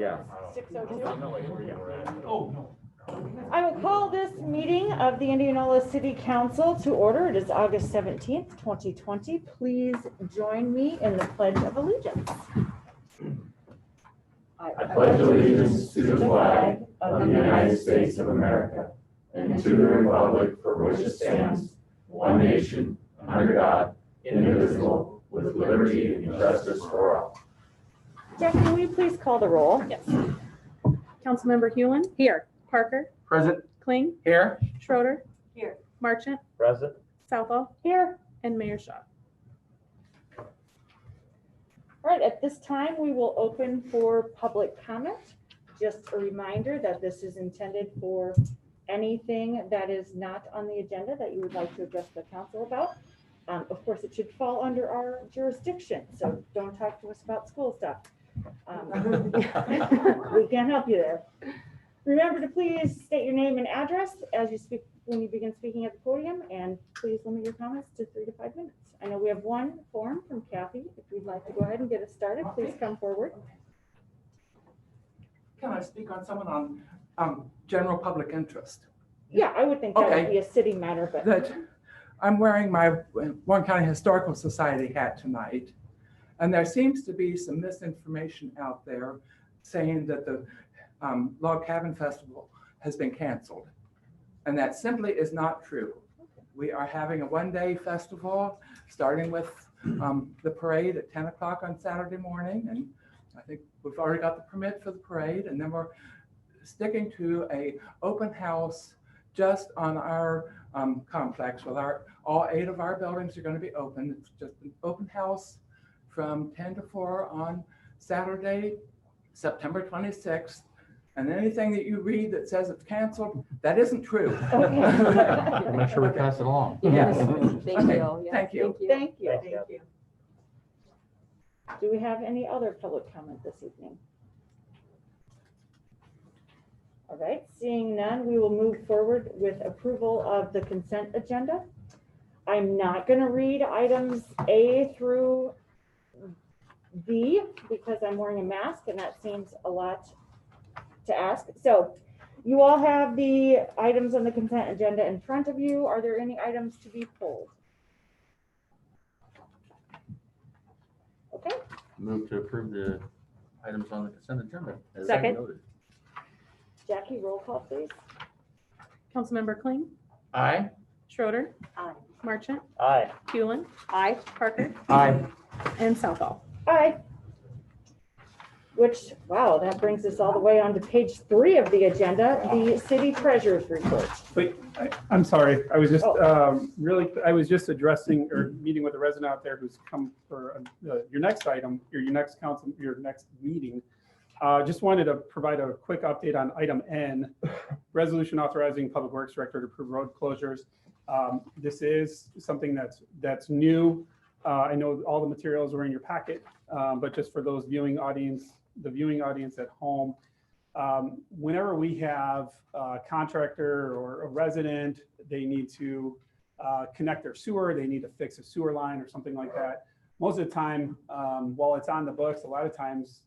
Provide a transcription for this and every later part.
Yeah. 6:02. Oh, no. I will call this meeting of the Indianola City Council to order. It is August 17th, 2020. Please join me in the Pledge of Allegiance. I pledge allegiance to the flag of the United States of America and to the republic for which it stands, one nation, under God, indivisible, with liberty and justice for all. Jackie, will you please call the roll? Yes. Councilmember Hewlin. Here. Parker. Present. Kling. Here. Schroeder. Here. Marchant. Present. Southall. Here. And Mayor Shaw. All right, at this time, we will open for public comment. Just a reminder that this is intended for anything that is not on the agenda that you would like to address the council about. Of course, it should fall under our jurisdiction, so don't talk to us about school stuff. We can't help you there. Remember to please state your name and address as you speak when you begin speaking at the podium, and please limit your comments to 3 to 5 minutes. I know we have one form from Kathy. If you'd like to go ahead and get us started, please come forward. Can I speak on someone on general public interest? Yeah, I would think that Okay. would be a city matter, but That I'm wearing my Warren County Historical Society hat tonight, and there seems to be some misinformation out there saying that the Log Cabin Festival has been canceled, and that simply is not true. We are having a one-day festival, starting with the parade at 10 o'clock on Saturday morning, and I think we've already got the permit for the parade, and then we're sticking to a open house just on our complex. With all 8 of our buildings are going to be open. It's just an open house from 10 to 4 on Saturday, September 26th. And anything that you read that says it's canceled, that isn't true. Make sure we pass it along. Yes. Thank Okay, you. Yeah, thank you. thank you. Thank you. Do we have any other public comment this evening? All right, seeing none, we will move forward with approval of the consent agenda. I'm not going to read items A through B because I'm wearing a mask and that seems a lot to ask. So you all have the items on the consent agenda in front of you. Are there any items to be pulled? Okay. Move to approve the items on the consent agenda. as Second. noted. Jackie, roll call, please. Councilmember Kling. Aye. Schroeder. Aye. Marchant. Aye. Hewlin. Aye. Parker. Aye. And Southall. Aye. Which, wow, that brings us all the way on to page 3 of the agenda, the city treasurer's report. But I'm sorry, I was just I was just addressing or meeting with a resident out there who's come for your next item, your next meeting. Just wanted to provide a quick update on item N, resolution authorizing Public Works Director to approve road closures. This is something that's new. I know all the materials were in your packet, but just for those the viewing audience at home, whenever we have a contractor or a resident, they need to connect their sewer, they need to fix a sewer line or something like that. Most of the time, while it's on the books, a lot of times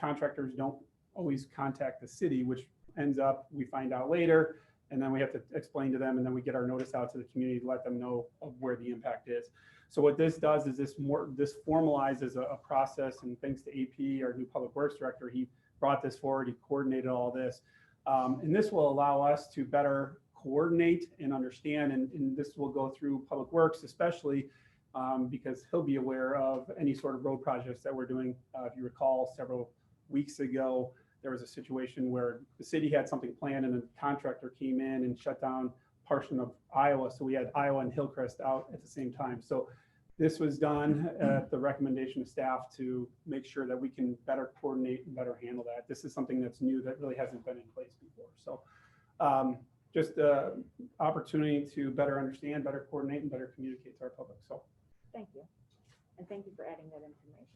contractors don't always contact the city, which ends up, we find out later, and then we have to explain to them, and then we get our notice out to the community to let them know of where the impact is. So what this does is this formalizes a process, and thanks to AP, our new Public Works Director, he brought this forward, he coordinated all this. And this will allow us to better coordinate and understand, and this will go through Public Works, especially because he'll be aware of any sort of road projects that we're doing. If you recall, several weeks ago, there was a situation where the city had something planned and a contractor came in and shut down a portion of Iowa. So we had Iowa and Hillcrest out at the same time. So this was done at the recommendation of staff to make sure that we can better coordinate and better handle that. This is something that's new that really hasn't been in place before. So just an opportunity to better understand, better coordinate, and better communicate to our public. So Thank you. And thank you for adding that information.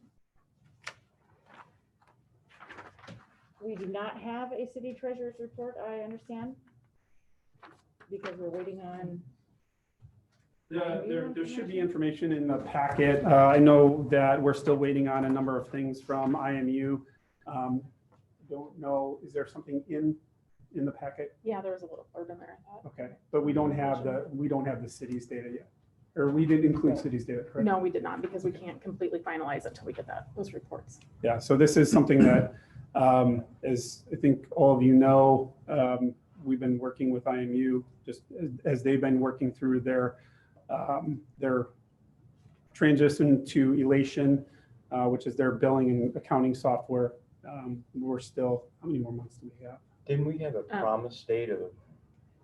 We do not have a city treasurer's report, I understand, because we're waiting on. There should be information in the packet. I know that we're still waiting on a number of things from IMU. I don't know, is there something in the packet? Yeah, there was a little blurb in there, I thought. Okay, but we don't have the city's data yet, or we didn't include city's data, correct? No, we did not, because we can't completely finalize until we get those reports. Yeah, so this is something that, as I think all of you know, we've been working with IMU just as they've been working through their transition to Elation, which is their billing and accounting software. We're still, how many more months do we have? Didn't we have a promise date of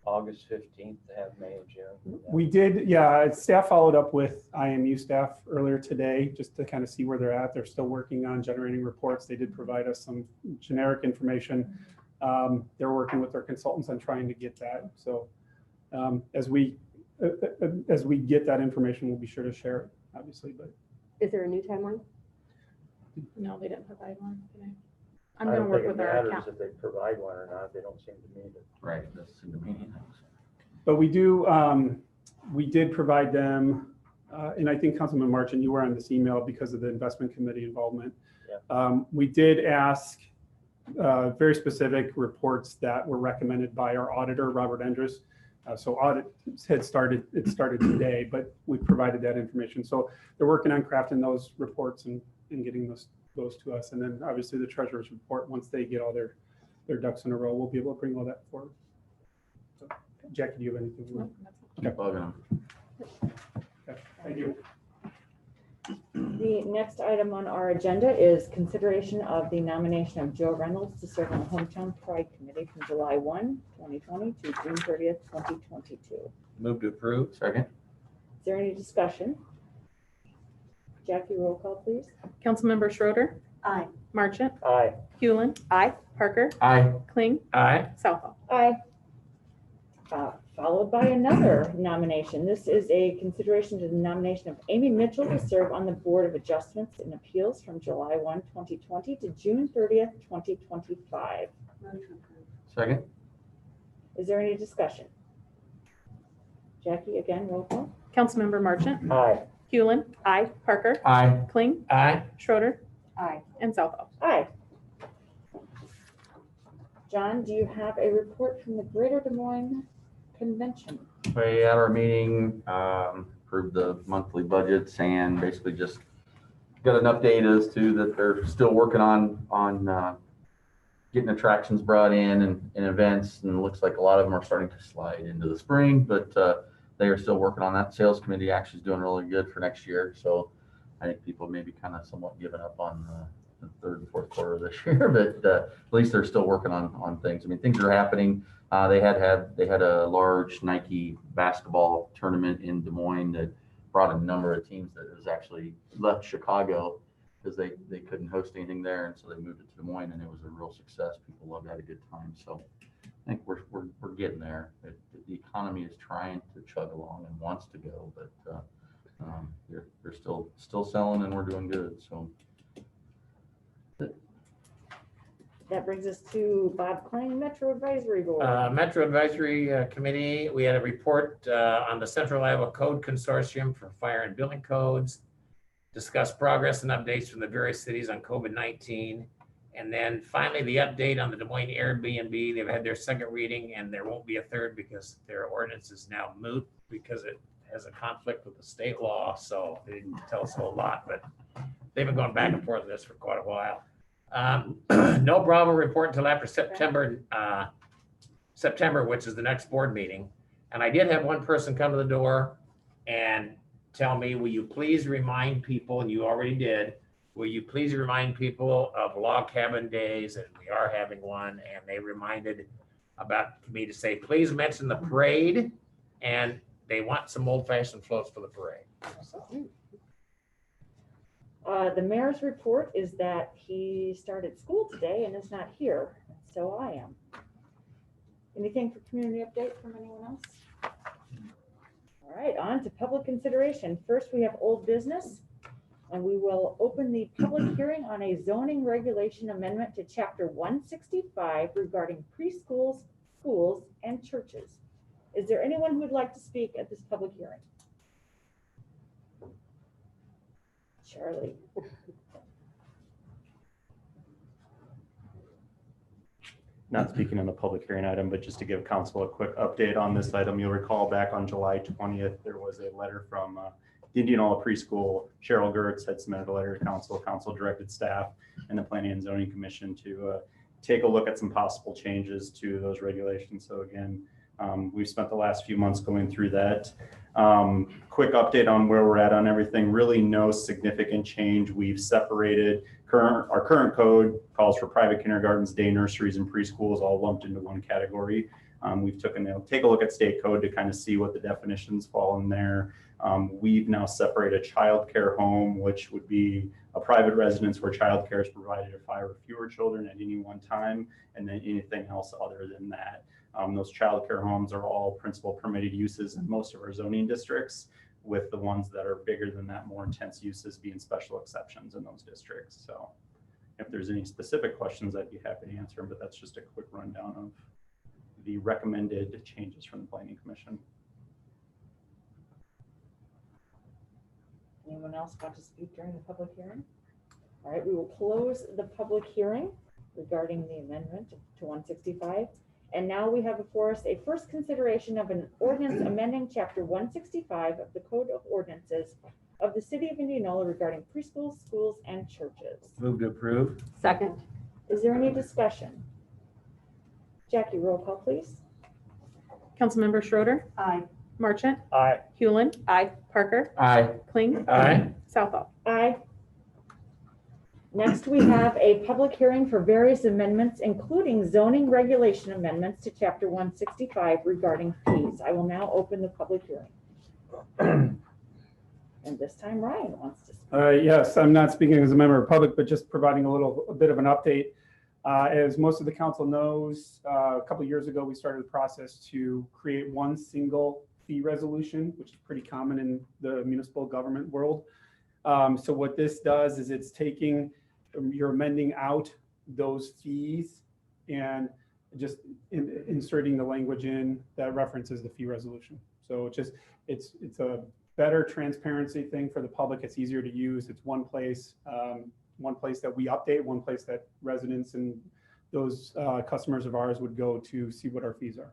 August 15th to have May and June? We did, yeah. Staff followed up with IMU staff earlier today just to kind of see where they're at. They're still working on generating reports. They did provide us some generic information. They're working with their consultants on trying to get that. So as we get that information, we'll be sure to share it, obviously. But Is there a new timeline? No, they didn't provide one today. I'm I gonna don't work think it with our matters account. if they provide one or not. They don't seem to need it. Right, that's in the meeting. But we did provide them, and I think Councilman Marchant, you were on this email because of the investment committee involvement. Yeah. We did ask very specific reports that were recommended by our auditor, Robert Endres. So audit it started today, but we provided that information. So they're working on crafting those reports and getting those to us. And then obviously the treasurer's report, once they get all their ducks in a row, we'll be able to bring all that forward. So, Jackie, do you have anything? No, that's it. Keep bugging them. Okay, thank you. The next item on our agenda is consideration of the nomination of Joe Reynolds to serve on the Hometown Pride Committee from July 1, 2020 to June 30th, 2022. Move to approve. Second. Is there any discussion? Jackie, roll call, please. Councilmember Schroeder, Aye. Marchant, Aye. Hewlin, Aye. Parker, Aye. Kling, Aye. Southall. Aye. Followed by another nomination. This is a consideration to the nomination of Amy Mitchell to serve on the Board of Adjustments and Appeals from July 1, 2020 to June 30th, 2025. Second. Is there any discussion? Jackie, again, roll call. Councilmember Marchant, Aye. Hewlin, aye. Parker, Aye. Kling, Aye. Schroeder, Aye. and Southall. Aye. John, do you have a report from the Greater Des Moines Convention? We had our meeting, approved the monthly budgets and basically just got an update as to that they're still working on getting attractions brought in and events, and it looks like a lot of them are starting to slide into the spring, but they are still working on that. Sales committee actually is doing really good for next year. So I think people may be kind of somewhat giving up on the third and fourth quarter of this year, but at least they're still working on things. I mean, things are happening. They had a large Nike basketball tournament in Des Moines that brought a number of teams that has actually left Chicago because they couldn't host anything there, and so they moved it to Des Moines, and it was a real success. People loved it, had a good time. So I think we're getting there. The economy is trying to chug along and wants to go, but they're still selling, and we're doing good. So. That brings us to Bob Klein, Metro Advisory Board. Metro Advisory Committee, we had a report on the Central Iowa Code Consortium for Fire and Building Codes, discussed progress and updates from the various cities on COVID-19, and then finally the update on the Des Moines Airbnb. They've had their second reading, and there won't be a third because their ordinance is now moot because it has a conflict with the state law, so they didn't tell us a whole lot, but they've been going back and forth on this for quite a while. No Bravo report until after September, which is the next board meeting. And I did have one person come to the door and tell me, will you please remind people, and you already did, will you please remind people of Log Cabin Days? And we are having one, and they reminded about me to say, please mention the parade, and they want some old-fashioned floats for the parade. So, The mayor's report is that he started school today and is not here, so I am. Anything for community update from anyone else? All right, on to public consideration. First, we have old business, and we will open the public hearing on a zoning regulation amendment to Chapter 165 regarding preschools, schools, and churches. Is there anyone who would like to speak at this public hearing? Charlie. not speaking on the public hearing item, but just to give council a quick update on this item. You'll recall back on July 20th, there was a letter from the Indianola preschool. Cheryl Gertz had submitted a letter to council. Council directed staff and the Planning and Zoning Commission to take a look at some possible changes to those regulations. So again, we've spent the last few months going through that. Quick update on where we're at on everything. Really no significant change. We've separated our current code calls for private kindergartens, day nurseries, and preschools all lumped into one category. We've take a look at state code to kind of see what the definitions fall in there. We've now separated childcare home, which would be a private residence where childcare is provided to 5 or fewer children at any one time, and then anything else other than that. Those childcare homes are all principal permitted uses in most of our zoning districts, with the ones that are bigger than that, more intense uses being special exceptions in those districts. So if there's any specific questions, I'd be happy to answer them, but that's just a quick rundown of the recommended changes from the Planning Commission. Anyone else want to speak during the public hearing? All right, we will close the public hearing regarding the amendment to 165. And now we have before us a first consideration of an ordinance amending chapter 165 of the Code of Ordinances of the City of Indianola regarding preschools, schools, and churches. Move to approve. Second. Is there any discussion? Jackie, roll call, please. Councilmember Schroeder, Aye. Marchant, Aye. Hewlin. Aye. Parker, Aye. Kling. Aye. Southall. Aye. Next, we have a public hearing for various amendments, including zoning regulation amendments to chapter 165 regarding fees. I will now open the public hearing. And this time Ryan wants to speak. Yes, I'm not speaking as a member of the public, but just providing a bit of an update. As most of the council knows, a couple of years ago, we started the process to create one single fee resolution, which is pretty common in the municipal government world. So what this does is it's taking, you're amending out those fees and just inserting the language in that references the fee resolution. So it's a better transparency thing for the public. It's easier to use. It's one place that we update, one place that residents and those customers of ours would go to see what our fees are.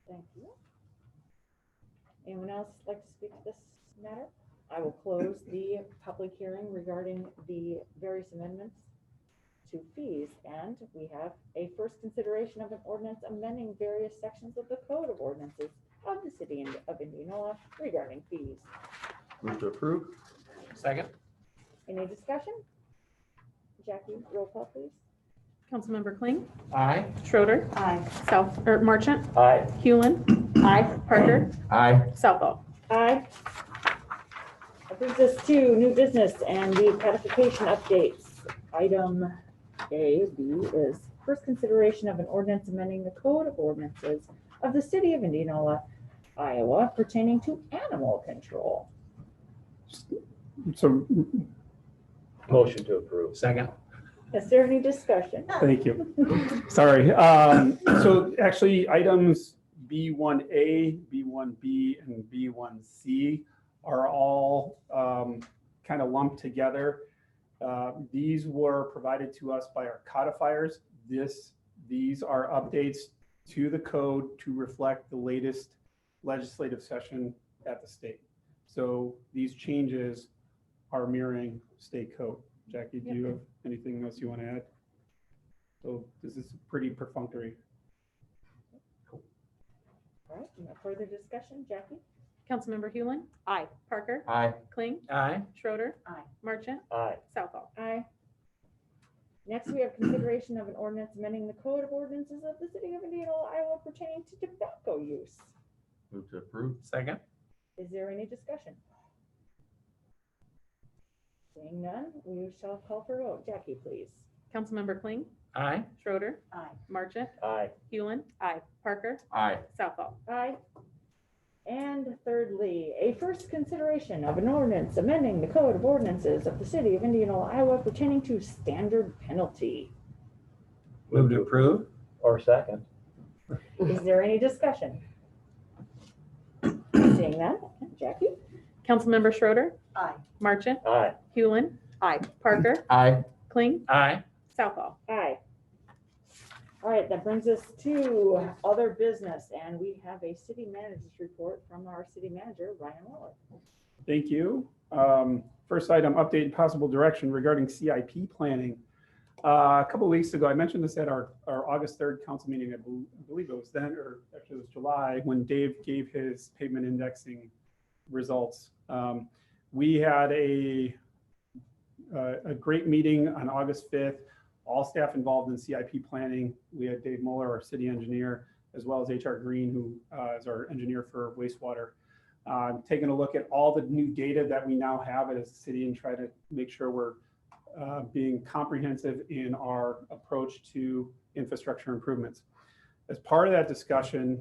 Thank you. Anyone else like to speak to this matter? I will close the public hearing regarding the various amendments to fees. And we have a first consideration of an ordinance amending various sections of the Code of Ordinances of the City of Indianola regarding fees. Move to approve. Second. Any discussion? Jackie, roll call, please. Councilmember Kling, Aye. Schroeder, Aye. Marchant, Aye. Hewlin. Aye. Parker, Aye. Southall. Aye. That brings us to new business and the codification updates. Item A, B is first consideration of an ordinance amending the Code of Ordinances of the City of Indianola, Iowa pertaining to animal control. So Motion to approve. Second. Is there any discussion? thank you. Sorry. So actually items B1A, B1B, and B1C are all kind of lumped together. These were provided to us by our codifiers. These are updates to the code to reflect the latest legislative session at the state. So these changes are mirroring state code. Jackie, do you have anything else you want to add? So this is pretty perfunctory. All right, no further discussion. Jackie? Councilmember Hewlin. Aye. Parker, Aye. Kling, Aye. Schroeder. Aye. Marchant, Aye. Southall. Aye. Next, we have consideration of an ordinance amending the Code of Ordinances of the City of Indianola, Iowa pertaining to tobacco use. Move to approve. Second. Is there any discussion? Seeing none, we shall call for a vote. Jackie, please. Councilmember Kling, Aye. Schroeder, Aye. Marchant, Aye. Hewlin. Aye. Parker, Aye. Southall. Aye. And thirdly, a first consideration of an ordinance amending the Code of Ordinances of the City of Indianola, Iowa pertaining to standard penalty. Move to approve. Or second. Is there any discussion? Seeing none, Jackie? Councilmember Schroeder. Aye. Marchant, Aye. Hewlin. Aye. Parker, Aye. Kling, Aye. Southall. Aye. All right, that brings us to other business, and we have a city manager's report from our city manager, Ryan Waller. Thank you. First item, update possible direction regarding CIP planning. A couple of weeks ago, I mentioned this at our August 3rd council meeting. I believe it was then, or actually it was July, when Dave gave his pavement indexing results. We had a great meeting on August 5th. All staff involved in CIP planning. We had Dave Muller, our city engineer, as well as HR Green, who is our engineer for wastewater. Taking a look at all the new data that we now have as a city and try to make sure we're being comprehensive in our approach to infrastructure improvements. As part of that discussion,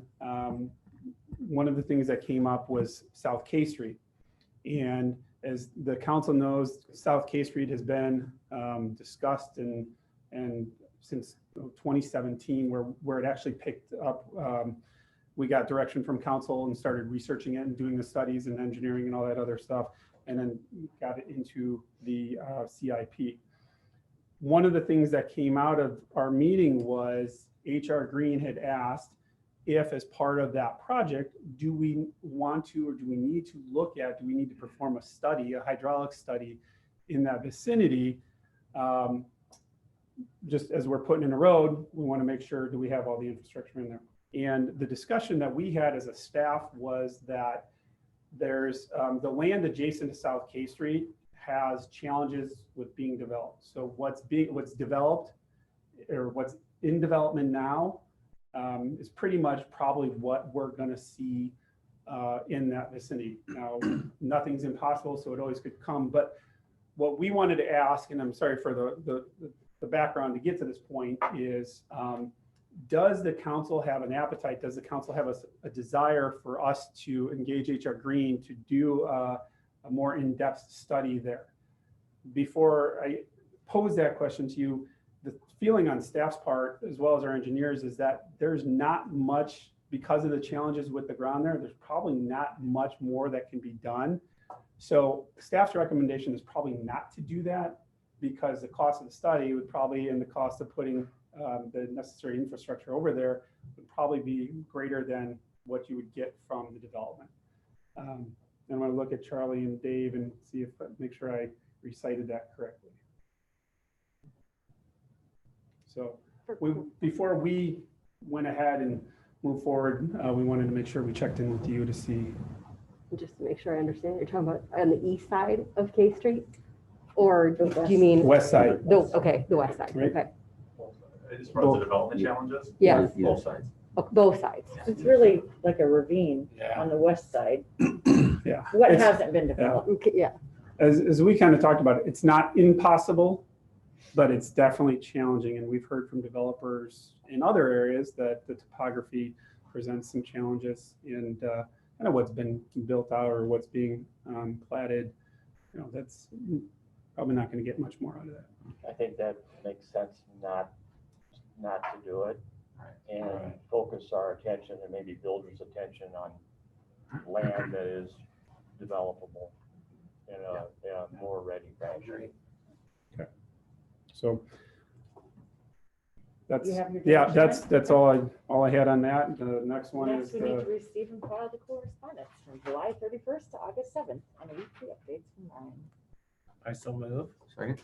one of the things that came up was South K Street. And as the council knows, South K Street has been discussed and since 2017, where it actually picked up. We got direction from council and started researching it and doing the studies and engineering and all that other stuff, and then got it into the CIP. One of the things that came out of our meeting was HR Green had asked if, as part of that project, do we want to, or do we need to look at, do we need to perform a study, a hydraulic study in that vicinity? Just as we're putting in a road, we want to make sure, do we have all the infrastructure in there? And the discussion that we had as a staff was that there's the land adjacent to South K Street has challenges with being developed. So what's developed or what's in development now is pretty much probably what we're going to see in that vicinity. Now, nothing's impossible, so it always could come. But what we wanted to ask, and I'm sorry for the background to get to this point, is does the council have an appetite? Does the council have a desire for us to engage HR Green to do a more in-depth study there? Before I pose that question to you, the feeling on staff's part, as well as our engineers, is that there's not much, because of the challenges with the ground there's probably not much more that can be done. So staff's recommendation is probably not to do that, because the cost of the study would probably, and the cost of putting the necessary infrastructure over there would probably be greater than what you would get from the development. And I want to look at Charlie and Dave and see if, make sure I recited that correctly. So before we went ahead and moved forward, we wanted to make sure we checked in with you to see. Just to make sure I understand, you're talking about on the east side of K Street? Or do you mean? West side. Okay, the west side, Right. okay. As far as the development challenges? Yes, Both sides. both sides. It's really like a ravine Yeah. on the west side. Yeah. What It's- hasn't been developed? Okay, yeah, As we kind of talked about, it's not impossible, but it's definitely challenging. And we've heard from developers in other areas that the topography presents some challenges, and kind of what's been built out or what's being platted, that's probably not going to get much more out of that. I think that makes sense not to do it and focus our attention and maybe builders' attention on land that is developable in a more ready fashion. So that's, You have your yeah, direction? that's all I had on that. The next one Next, is we need to the, receive and file the correspondence from July 31st to August 7th and weekly updates from Ryan. I so move. Second.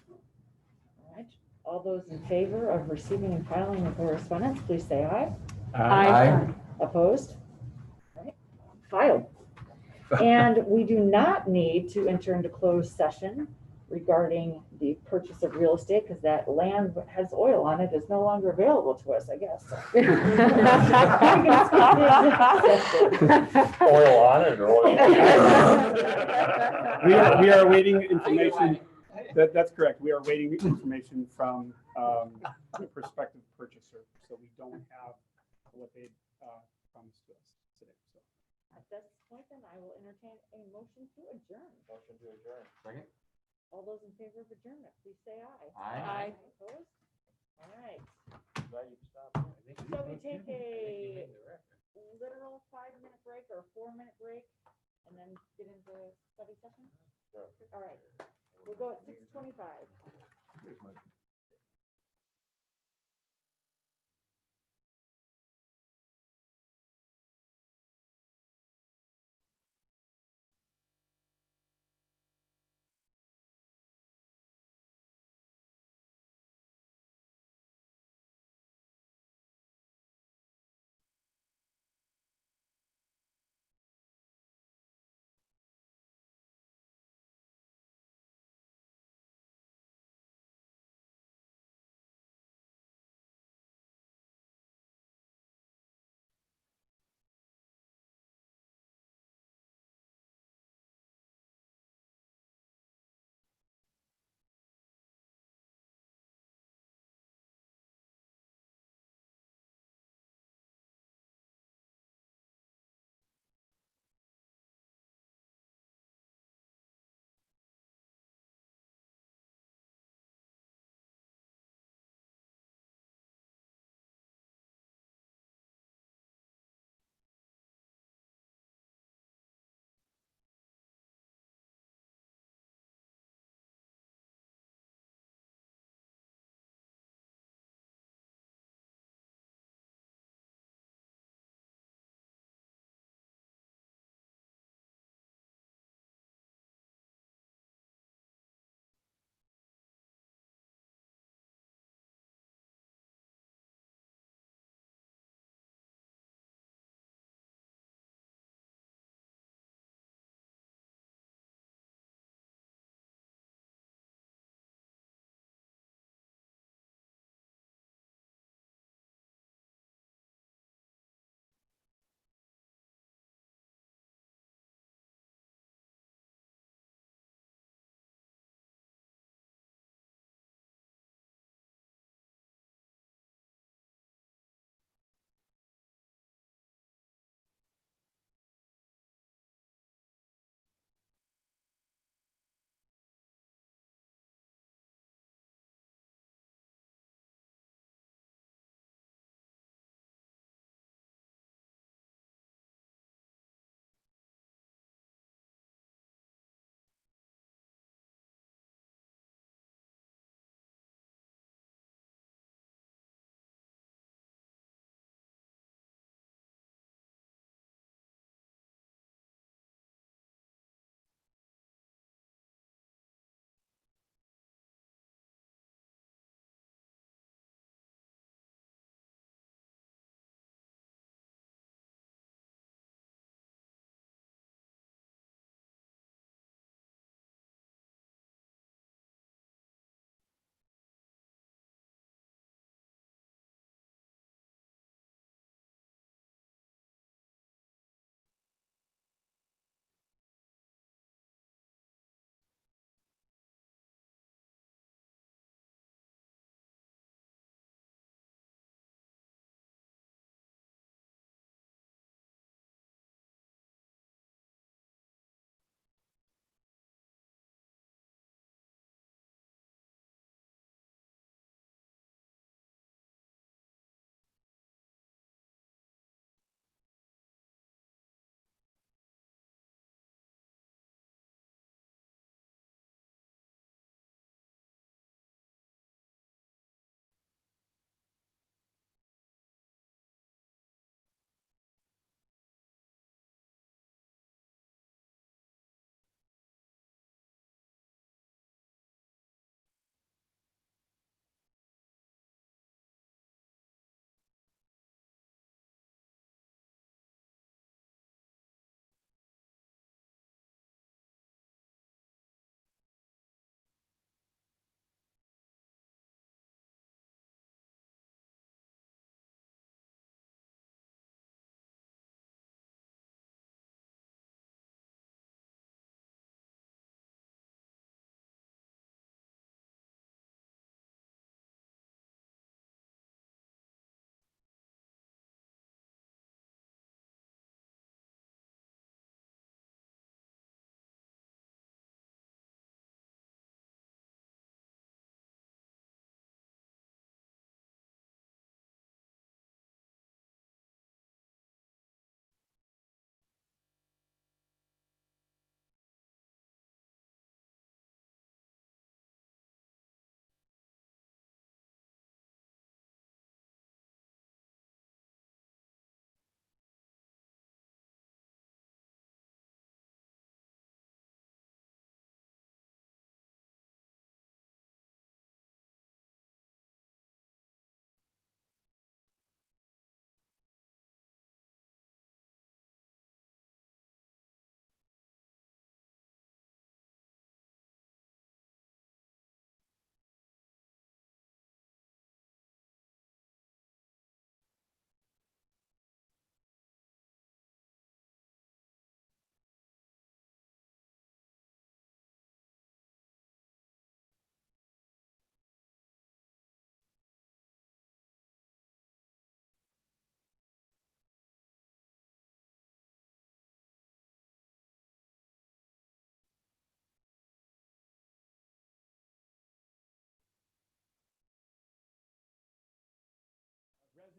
All right. All those in favor of receiving and filing the correspondence, please say aye. Aye. Opposed? All right. Filed. And we do not need to enter into closed session regarding the purchase of real estate, because that land that has oil on it is no longer available to us, I guess. Oil on it or oil? we are awaiting information. That's correct. We are waiting information from the prospective purchaser, so we don't have what they promised to us today. So. At this point, then I will entertain a motion to adjourn. Motion to adjourn. Second. All those in favor of adjournment, please say aye. Aye. Opposed? All right. Glad you stopped. So we take a literal 5-minute break or a 4-minute break and then get into study session? Sure. All right. We'll go at 6:25.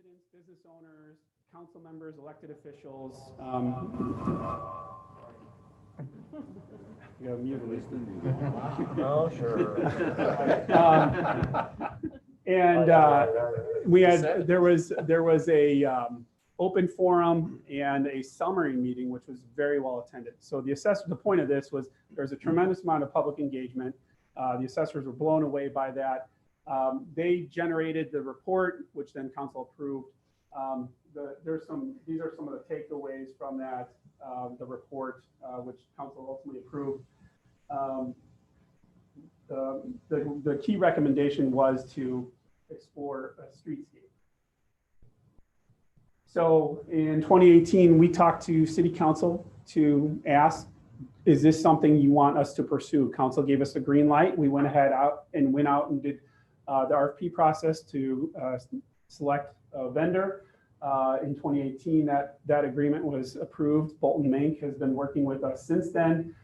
residents, business owners, council members, elected officials. You gotta mute at least. Oh, sure. And we had, there was a open forum and a summary meeting, which was very well attended. So the point of this was there was a tremendous amount of public engagement. The assessors were blown away by that. They generated the report, which then council approved. These are some of the takeaways from that, the report, which council ultimately approved. The key recommendation was to explore a streetscape. So in 2018, we talked to city council to ask, is this something you want us to pursue? Council gave us a green light. We went out and did the RFP process to select a vendor. In 2018, that agreement was approved. Bolton Mank has been working with us since then.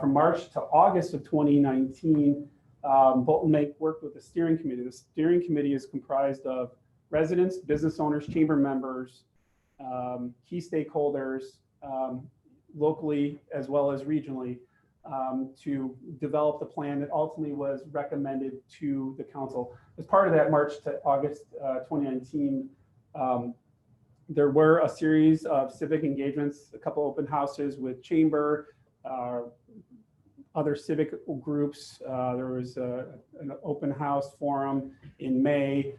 From March to August of 2019, Bolton Mank worked with the steering committee. The steering committee is comprised of residents, business owners, chamber members, key stakeholders, locally as well as regionally, to develop the plan that ultimately was recommended to the council. As part of that March to August 2019, there were a series of civic engagements, a couple open houses with chamber, other civic groups. There was an open house forum in May.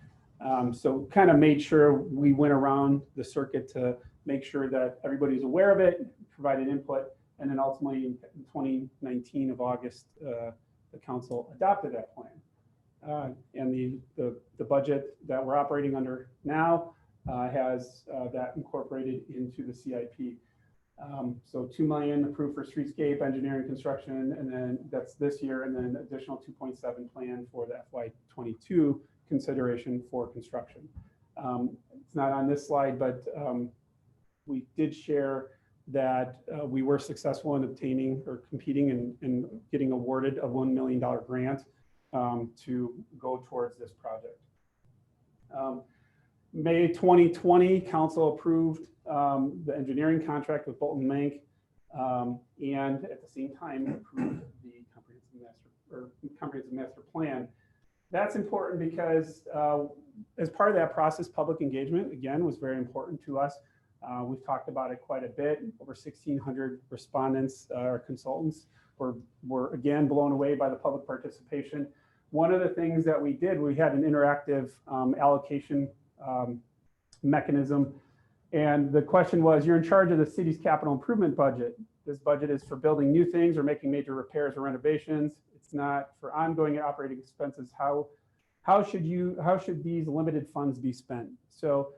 So kind of made sure we went around the circuit to make sure that everybody's aware of it, provided input, and then ultimately in 2019 of August, the council adopted that plan. And the budget that we're operating under now has that incorporated into the CIP. So $2 million approved for streetscape, engineering, construction, and then that's this year, and then additional 2.7 plan for the FY22 consideration for construction. It's not on this slide, but we did share that we were successful in obtaining or competing and getting awarded a $1 million grant to go towards this project. May 2020, council approved the engineering contract with Bolton Mank, and at the same time approved the comprehensive master plan. That's important because as part of that process, public engagement, again, was very important to us. We've talked about it quite a bit. Over 1,600 respondents or consultants were again blown away by the public participation. One of the things that we did, we had an interactive allocation mechanism. And the question was, you're in charge of the city's capital improvement budget. This budget is for building new things or making major repairs or renovations. It's not for ongoing operating expenses. How should these limited funds be spent? So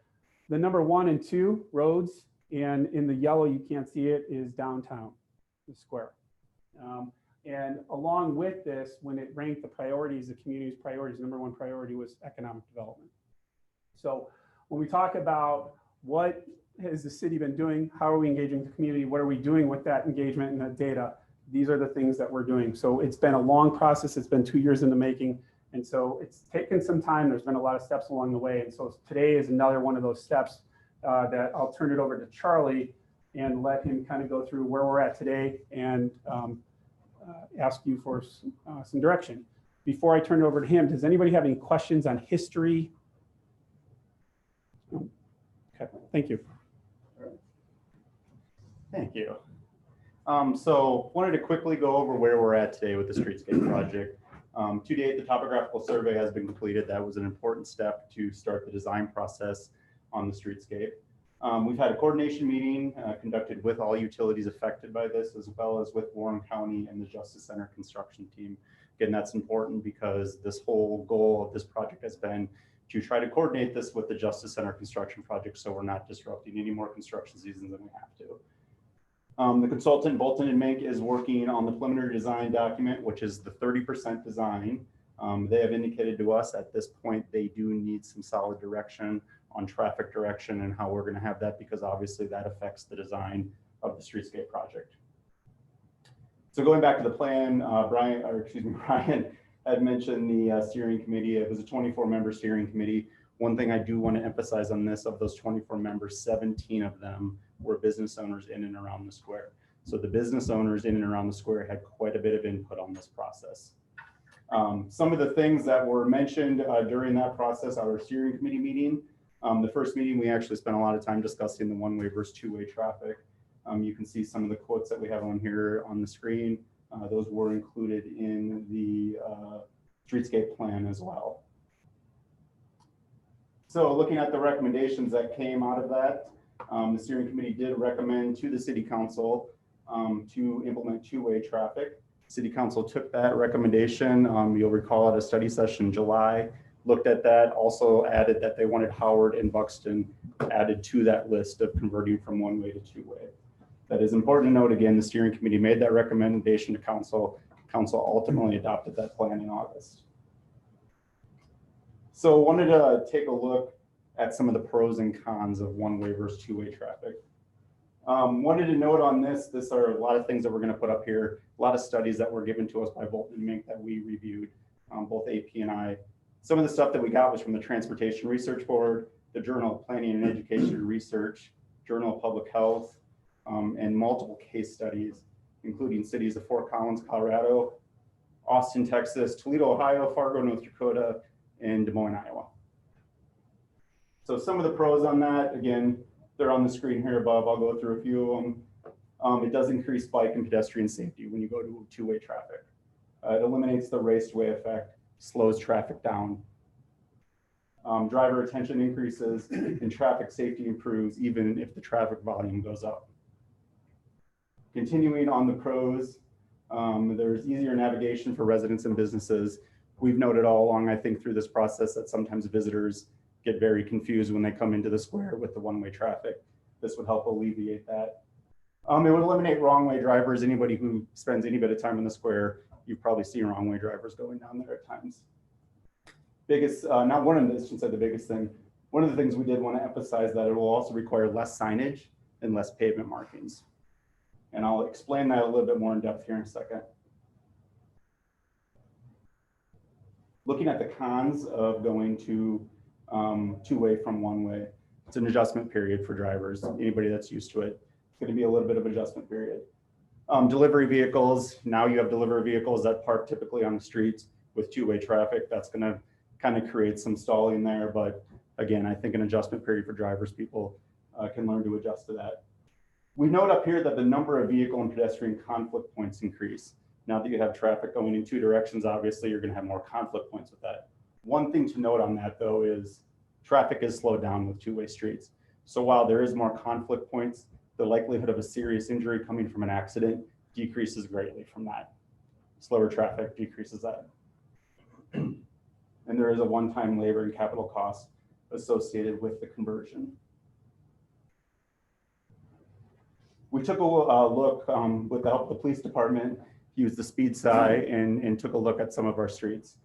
the number 1 and 2, roads, and in the yellow, you can't see it, is downtown, the square. And along with this, when it ranked the priorities, the community's priorities, number 1 priority was economic development. So when we talk about what has the city been doing, how are we engaging the community, what are we doing with that engagement and that data, these are the things that we're doing. So it's been a long process. It's been 2 years in the making. And so it's taken some time. There's been a lot of steps along the way. And so today is another one of those steps that I'll turn it over to Charlie and let him kind of go through where we're at today and ask you for some direction. Before I turn it over to him, does anybody have any questions on history? Okay, thank you. Thank you. So wanted to quickly go over where we're at today with the streetscape project. To date, the topographical survey has been completed. That was an important step to start the design process on the streetscape. We've had a coordination meeting conducted with all utilities affected by this, as well as with Warren County and the Justice Center construction team. Again, that's important because this whole goal of this project has been to try to coordinate this with the Justice Center construction project so we're not disrupting any more construction seasons than we have to. The consultant, Bolton and Mank, is working on the preliminary design document, which is the 30% design. They have indicated to us at this point they do need some solid direction on traffic direction and how we're going to have that, because obviously that affects the design of the streetscape project. So going back to the plan, Brian had mentioned the steering committee. It was a 24-member steering committee. One thing I do want to emphasize on this, of those 24 members, 17 of them were business owners in and around the square. So the business owners in and around the square had quite a bit of input on this process. Some of the things that were mentioned during that process, our steering committee meeting, the first meeting, we actually spent a lot of time discussing the one-way versus two-way traffic. You can see some of the quotes that we have on here on the screen. Those were included in the streetscape plan as well. So looking at the recommendations that came out of that, the steering committee did recommend to the city council to implement two-way traffic. City council took that recommendation. You'll recall at a study session in July, looked at that, also added that they wanted Howard and Buxton added to that list of converting from one-way to two-way. That is important to note. Again, the steering committee made that recommendation to council. Council ultimately adopted that plan in August. So wanted to take a look at some of the pros and cons of one-way versus two-way traffic. Wanted to note on this are a lot of things that we're going to put up here, a lot of studies that were given to us by Bolton and Mink that we reviewed, both AP and I. Some of the stuff that we got was from the Transportation Research Board, the Journal of Planning and Education and Research, Journal of Public Health, and multiple case studies, including cities of Fort Collins, Colorado, Austin, Texas, Toledo, Ohio, Fargo, North Dakota, and Des Moines, Iowa. So some of the pros on that, again, they're on the screen here above. I'll go through a few of them. It does increase bike and pedestrian safety when you go to two-way traffic. It eliminates the raceway effect, slows traffic down. Driver attention increases and traffic safety improves even if the traffic volume goes up. Continuing on the pros, there's easier navigation for residents and businesses. We've noted all along, I think, through this process that sometimes visitors get very confused when they come into the square with the one-way traffic. This would help alleviate that. It would eliminate wrong-way drivers. Anybody who spends any bit of time in the square, you've probably seen wrong-way drivers going down there at times. Biggest, not one of them, I shouldn't say the biggest thing. One of the things we did want to emphasize that it will also require less signage and less pavement markings. And I'll explain that a little bit more in depth here in a second. Looking at the cons of going to two-way from one-way, it's an adjustment period for drivers. Anybody that's used to it, it's going to be a little bit of adjustment period. Delivery vehicles, now you have delivery vehicles that park typically on the streets with two-way traffic. That's going to kind of create some stalling there. But again, I think an adjustment period for drivers, people can learn to adjust to that. We note up here that the number of vehicle and pedestrian conflict points increase. Now that you have traffic going in two directions, obviously you're going to have more conflict points with that. One thing to note on that though is traffic is slowed down with two-way streets. So while there is more conflict points, the likelihood of a serious injury coming from an accident decreases greatly from that. Slower traffic decreases that. And there is a one-time labor and capital cost associated with the conversion. We took a look with the help of the police department, used the speed sci and took a look at some of our streets.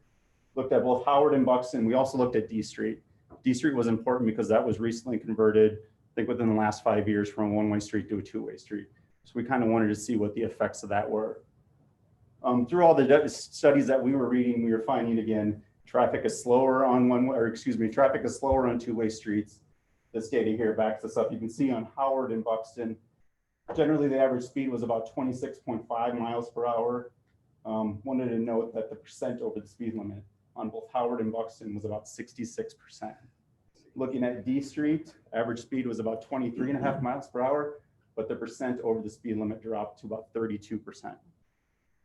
Looked at both Howard and Buxton. We also looked at D Street. D Street was important because that was recently converted, I think within the last 5 years, from a one-way street to a two-way street. So we kind of wanted to see what the effects of that were. Through all the studies that we were reading, we were finding again, traffic is slower on traffic is slower on two-way streets. This data here backs this up. You can see on Howard and Buxton, generally the average speed was about 26.5 miles per hour. Wanted to note that the percent over the speed limit on both Howard and Buxton was about 66%. Looking at D Street, average speed was about 23.5 miles per hour, but the percent over the speed limit dropped to about 32%.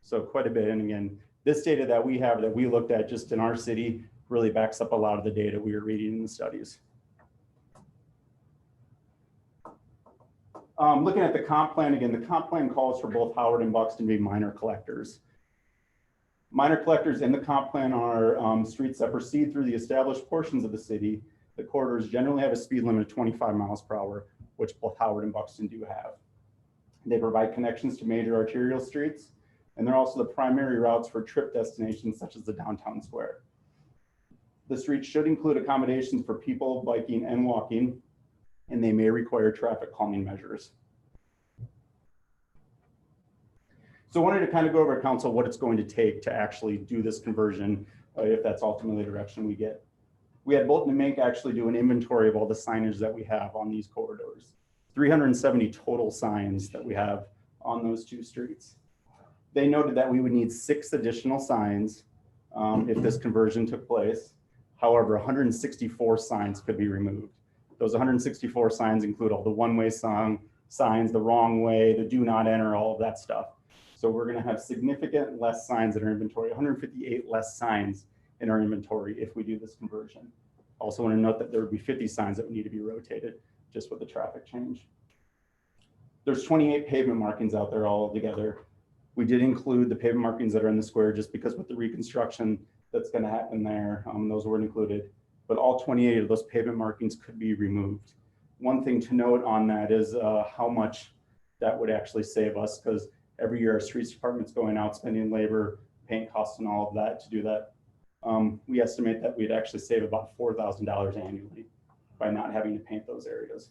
So quite a bit. And again, this data that we have that we looked at just in our city really backs up a lot of the data we were reading in the studies. Looking at the comp plan, again, the comp plan calls for both Howard and Buxton to be minor collectors. Minor collectors in the comp plan are streets that proceed through the established portions of the city. The corridors generally have a speed limit of 25 miles per hour, which both Howard and Buxton do have. They provide connections to major arterial streets, and they're also the primary routes for trip destinations such as the downtown square. The streets should include accommodations for people biking and walking, and they may require traffic calming measures. So I wanted to kind of go over to council what it's going to take to actually do this conversion, if that's ultimately the direction we get. We had Bolton and Mink actually do an inventory of all the signage that we have on these corridors. 370 total signs that we have on those two streets. They noted that we would need 6 additional signs if this conversion took place. However, 164 signs could be removed. Those 164 signs include all the one-way signs, the wrong way, the do not enter, all of that stuff. So we're going to have significant less signs in our inventory, 158 less signs in our inventory if we do this conversion. Also want to note that there would be 50 signs that would need to be rotated just with the traffic change. There's 28 pavement markings out there all together. We did include the pavement markings that are in the square just because with the reconstruction that's going to happen there, those weren't included. But all 28 of those pavement markings could be removed. One thing to note on that is how much that would actually save us, because every year our streets department's going out spending labor, paint costs and all of that to do that. We estimate that we'd actually save about $4,000 annually by not having to paint those areas.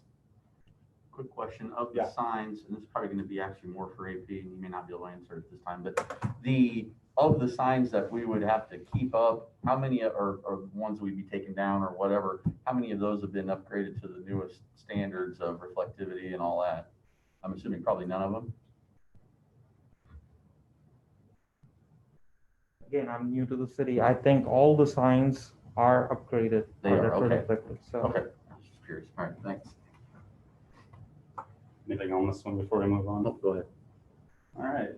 Quick question of the signs, and this is probably going to be actually more for AP, and you may not be able to answer it this time, but of the signs that we would have to keep up, how many are ones we'd be taking down or whatever, how many of those have been upgraded to the newest standards of reflectivity and all that? I'm assuming probably none of them. Again, I'm new to the city. I think all the signs are upgraded. They are, okay. Reflective, so. Okay, I was just curious. All right, thanks. Anything on this one before we move on? Oh, go ahead. All right.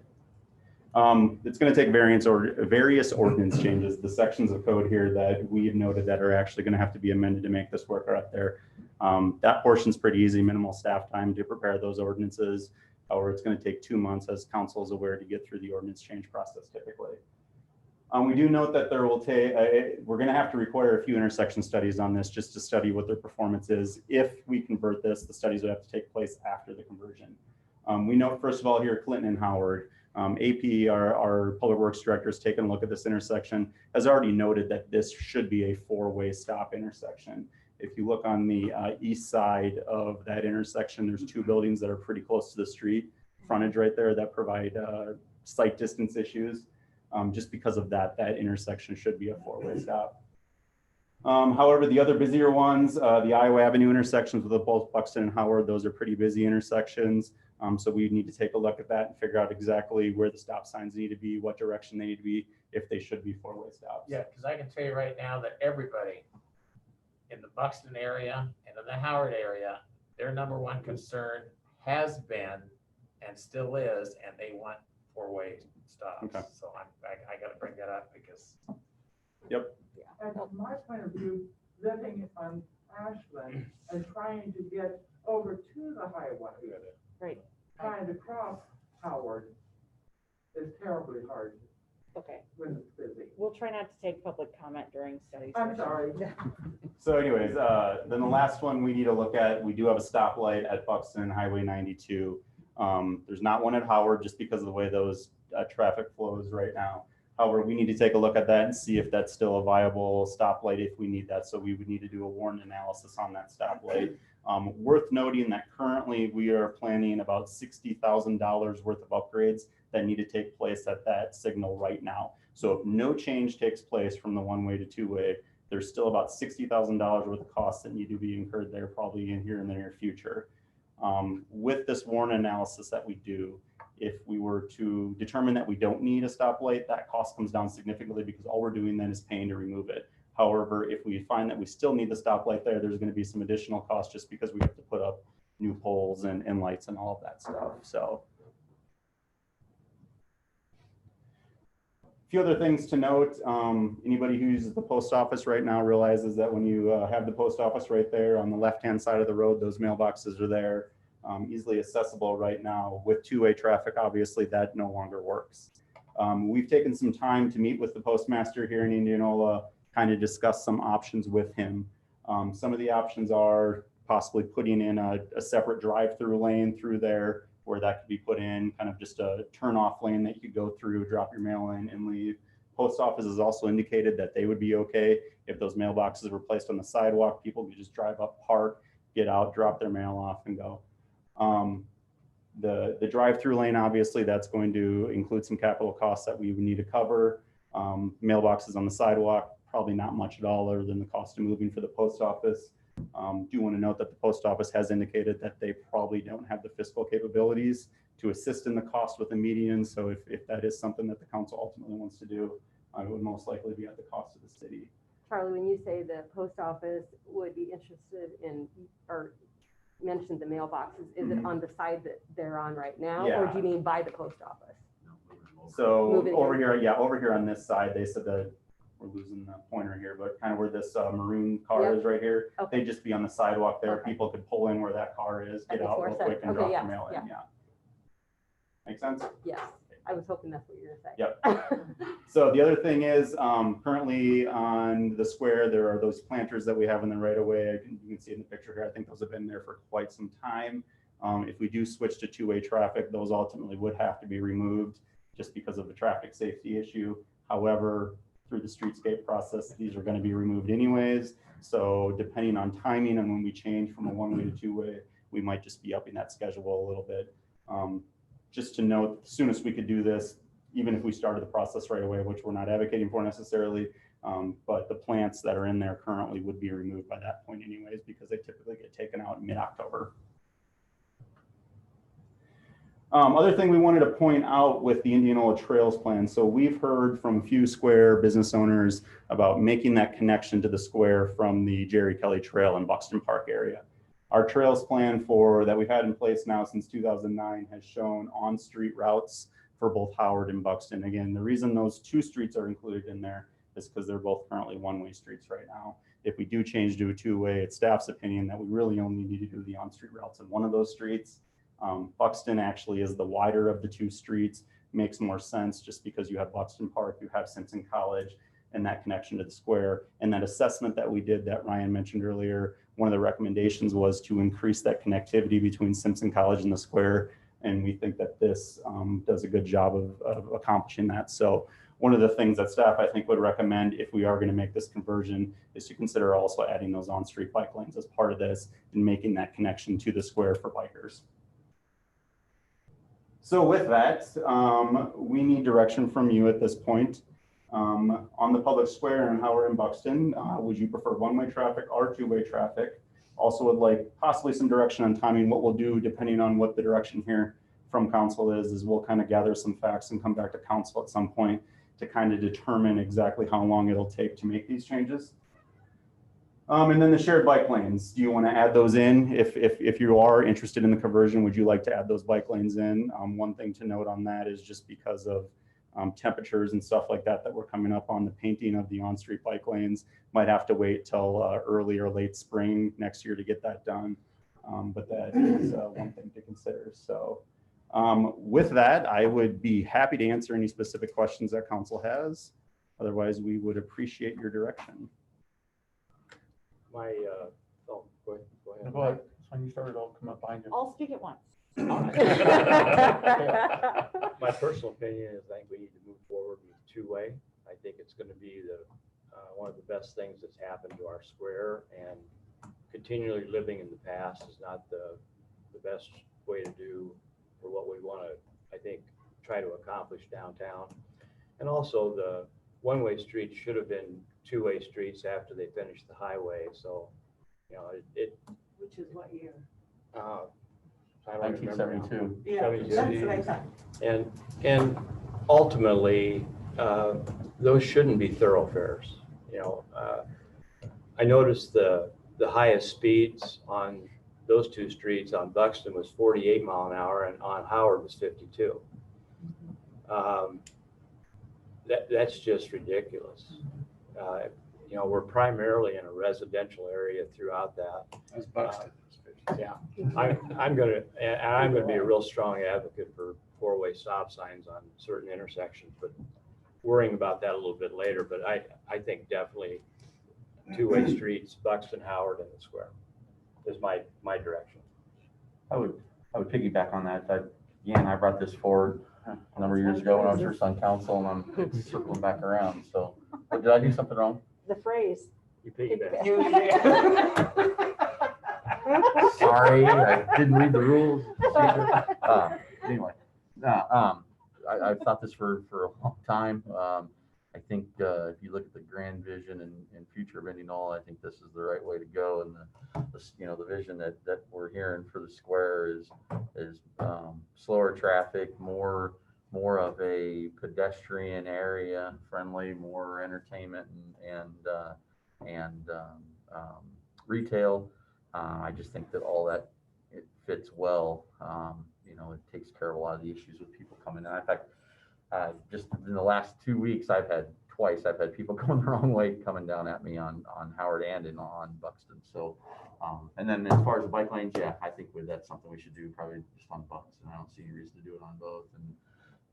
It's going to take various ordinance changes. The sections of code here that we've noted that are actually going to have to be amended to make this work are up there. That portion's pretty easy, minimal staff time to prepare those ordinances. However, it's going to take 2 months, as council is aware, to get through the ordinance change process typically. We do note that there will take, we're going to have to require a few intersection studies on this just to study what their performance is. If we convert this, the studies would have to take place after the conversion. We note, first of all, here, Clinton and Howard, AP, our public works director, has taken a look at this intersection, has already noted that this should be a 4-way stop intersection. If you look on the east side of that intersection, there's 2 buildings that are pretty close to the street, frontage right there, that provide sight distance issues. Just because of that, that intersection should be a 4-way stop. However, the other busier ones, the Iowa Avenue intersections with both Buxton and Howard, those are pretty busy intersections. So we need to take a look at that and figure out exactly where the stop signs need to be, what direction they need to be, if they should be 4-way stops. Yeah, because I can tell you right now that everybody in the Buxton area and in the Howard area, their #1 concern has been and still is, and they want 4-way stops. Okay. So I got to bring that up because. Yep. And from my point of view, living on Ashland and trying to get over to the highway. Right. Trying to cross Howard is terribly hard Okay. when it's busy. We'll try not to take public comment during study I'm session. sorry. So anyways, then the last one we need to look at, we do have a stoplight at Buxton Highway 92. There's not one at Howard just because of the way those traffic flows right now. However, we need to take a look at that and see if that's still a viable stoplight if we need that. So we would need to do a warrant analysis on that stoplight. Worth noting that currently we are planning about $60,000 worth of upgrades that need to take place at that signal right now. So if no change takes place from the 1-way to 2-way, there's still about $60,000 worth of costs that need to be incurred there probably in here in the near future. With this warrant analysis that we do, if we were to determine that we don't need a stoplight, that cost comes down significantly because all we're doing then is paying to remove it. However, if we find that we still need the stoplight there, there's going to be some additional cost just because we have to put up new poles and lights and all of that stuff. So a few other things to note. Anybody who uses the post office right now realizes that when you have the post office right there on the left-hand side of the road, those mailboxes are there, easily accessible right now. With 2-way traffic, obviously that no longer works. We've taken some time to meet with the postmaster here in Indianola, kind of discuss some options with him. Some of the options are possibly putting in a separate drive-through lane through there where that could be put in, kind of just a turn-off lane that you could go through, drop your mail in and leave. Post office has also indicated that they would be okay if those mailboxes were placed on the sidewalk. People could just drive up, park, get out, drop their mail off and go. The drive-through lane, obviously, that's going to include some capital costs that we would need to cover. Mailboxes on the sidewalk, probably not much at all other than the cost of moving for the post office. Do want to note that the post office has indicated that they probably don't have the fiscal capabilities to assist in the cost with the median. So if that is something that the council ultimately wants to do, it would most likely be at the cost of the city. Charlie, when you say the post office would be interested in, or mentioned the mailboxes, is it on the side that they're on right now? Or do you mean by the post office? So Moving over here, yeah, over here on this side, they said that we're losing the pointer here, but kind of where this maroon car Yep. is right here, Okay. they'd just be on the sidewalk there. Okay. People could pull in where that car is, That get makes out more real sense. quick and Okay, drop yes, their mail in, yeah. yeah. Make sense? Yes, I was hoping that's what you were saying. Yep. So the other thing is, currently on the square, there are those planters that we have in the right of way. You can see in the picture here, I think those have been there for quite some time. If we do switch to two-way traffic, those ultimately would have to be removed just because of the traffic safety issue. However, through the streetscape process, these are going to be removed anyways. So depending on timing and when we change from a one-way to two-way, we might just be upping that schedule a little bit. Just to note, the soonest we could do this, even if we started the process right away, which we're not advocating for necessarily, but the plants that are in there currently would be removed by that point anyways, because they typically get taken out in mid-October. Other thing we wanted to point out with the Indianola Trails plan. So we've heard from a few square business owners about making that connection to the square from the Jerry Kelly Trail in Buxton Park area. Our trails plan that we've had in place now since 2009 has shown on-street routes for both Howard and Buxton. Again, the reason those two streets are included in there is because they're both currently one-way streets right now. If we do change to a two-way, it's staff's opinion that we really only need to do the on-street routes in one of those streets. Buxton actually is the wider of the two streets, makes more sense just because you have Buxton Park, you have Simpson College, and that connection to the square. And that assessment that we did that Ryan mentioned earlier, one of the recommendations was to increase that connectivity between Simpson College and the square. And we think that this does a good job of accomplishing that. So one of the things that staff, I think, would recommend if we are going to make this conversion is to consider also adding those on-street bike lanes as part of this and making that connection to the square for bikers. So with that, we need direction from you at this point. On the public square in Howard and Buxton, would you prefer one-way traffic or two-way traffic? Also would like possibly some direction on timing. What we'll do, depending on what the direction here from council is we'll kind of gather some facts and come back to council at some point to kind of determine exactly how long it'll take to make these changes. And then the shared bike lanes, do you want to add those in? If you are interested in the conversion, would you like to add those bike lanes in? One thing to note on that is just because of temperatures and stuff like that we're coming up on, the painting of the on-street bike lanes might have to wait till early or late spring next year to get that done. But that is one thing to consider. So with that, I would be happy to answer any specific questions that council has. Otherwise, we would appreciate your direction. Go ahead. Go ahead. When you started, I'll come up behind you. I'll speak at once. My personal opinion is I think we need to move forward with two-way. I think it's going to be one of the best things that's happened to our square, and continually living in the past is not the best way to do for what we want to, I think, try to accomplish downtown. And also the one-way streets should have been two-way streets after they finished the highway. So, you know, Which is what year? I don't remember now. 1972. Yeah, 72. that's what I thought. And ultimately, those shouldn't be thoroughfares. You know, I noticed the highest speeds on those two streets on Buxton was 48 mile an hour, and on Howard was 52. That's just ridiculous. You know, we're primarily in a residential area throughout that. That's Buxton. Yeah, I'm gonna be a real strong advocate for four-way stop signs on certain intersections, but worrying about that a little bit later. But I think definitely two-way streets, Buxton, Howard, and the square is my direction. I would piggyback on that. Again, I brought this forward a number of years ago when I was first on council, and I'm circling back around. So, did I do something wrong? The phrase. You piggyback. Sorry, I didn't read the rules. Anyway, I thought this for a long time. I think if you look at the grand vision and future of Indianola, I think this is the right way to go. And the vision that we're hearing for the square is slower traffic, more of a pedestrian area, friendly, more entertainment and retail. I just think that all that it fits well. It takes care of a lot of the issues with people coming in. In fact, just in the last 2 weeks, I've had people going the wrong way coming down at me on Howard and on Buxton. So, and then as far as the bike lanes, yeah, I think that's something we should do probably just on Buxton. I don't see any reason to do it on both,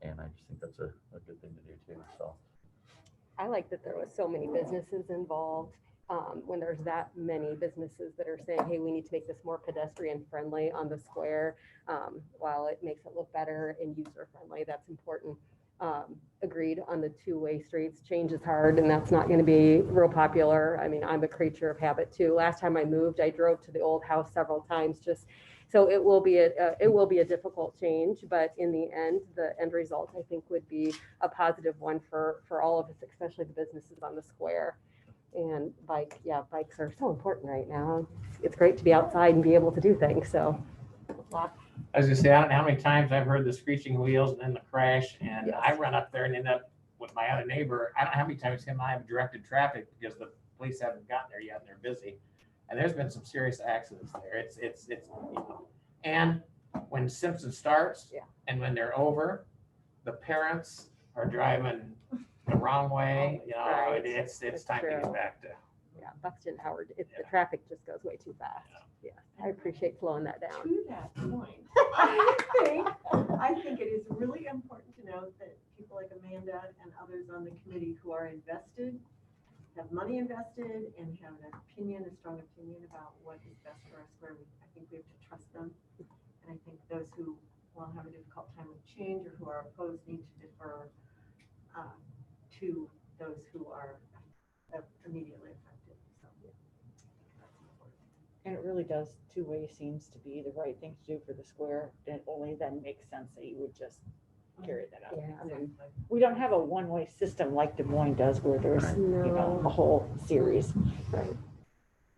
and I just think that's a good thing to do too. So, I like that there was so many businesses involved. When there's that many businesses that are saying, hey, we need to make this more pedestrian friendly on the square, while it makes it look better and user friendly, that's important. Agreed on the two-way streets. Change is hard, and that's not going to be real popular. I mean, I'm a creature of habit too. Last time I moved, I drove to the old house several times, just so it will be a difficult change. But in the end result, I think, would be a positive one for all of us, especially the businesses on the square. And bikes are so important right now. It's great to be outside and be able to do things. So. I was gonna say, I don't know how many times I've heard the screeching wheels and then the crash, and Yes. I run up there and end up with my other neighbor. I don't know how many times him and I have directed traffic because the police haven't gotten there yet and they're busy. And there's been some serious accidents there. It's and when Simpson starts Yeah. and when they're over, the parents are driving the wrong way. Right. It's That's time to true. get back to. Yeah, Buxton, Howard, the Yeah. traffic just goes way too fast. Yeah, I appreciate slowing that down. To that point, I think it is really important to note that people like Amanda and others on the committee who are invested, have money invested, and have an opinion, a strong opinion about what is best for our square. I think we have to trust them. And I think those who will have a difficult time with change or who are opposed need to defer to those who are immediately affected. So that's important. And it really does, two-way seems to be the right thing to do for the square. And it only then makes sense that you would just carry that out. Yeah. I mean, we don't have a one-way system like Des Moines does where there's, a whole series. Right.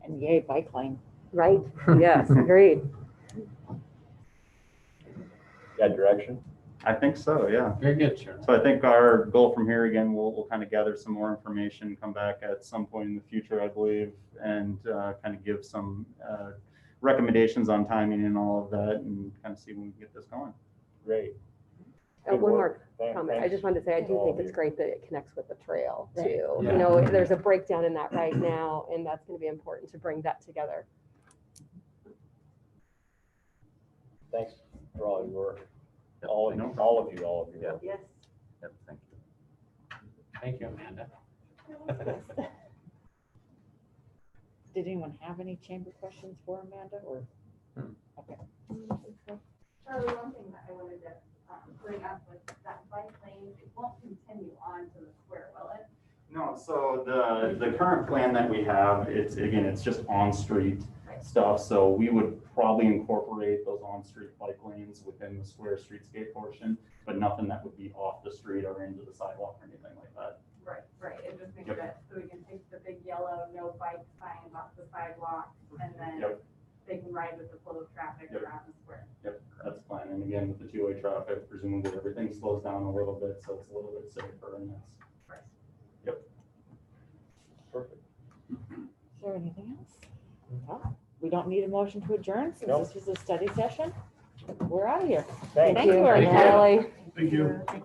And yay, bike lane. Right, yes, agreed. Got direction? I think so, yeah. Very good, sure. So I think our goal from here, again, we'll kind of gather some more information, come back at some point in the future, I believe, and kind of give some recommendations on timing and all of that, and kind of see when we can get this going. Great. One Good more work. comment. I just wanted to say, I do All think of it's you. great that it connects with the trail Right. too. Yeah. There's a breakdown in that right now, and that's going to be important to bring that together. Thanks for all your work. Yep, All of you. Yeah. Yes. Yep, thank you. Thank you, Amanda. Did anyone have any chamber questions for Amanda or? Okay. Charlie, one thing that I wanted to bring up was that bike lane, it won't continue on to the square, will it? No, so the current plan that we have, it's just on-street stuff. So we would probably incorporate those on-street bike lanes within the square streetscape portion, but nothing that would be off the street or into the sidewalk or anything like that. Right, it just makes Yep. that, so we can take the big yellow, no bike sign off the sidewalk, and then Yep. they can ride with the flow of traffic Yep. around the square. Yep, that's the plan. And again, with the two-way traffic, presumably everything slows down a little bit, so it's a little bit safer and that's. Yep. Perfect. Is there anything else? No. We don't need a motion to adjourn since Nope. this was a study session. We're out of here. Thank Thank you, everyone. Natalie. Thank you. Thank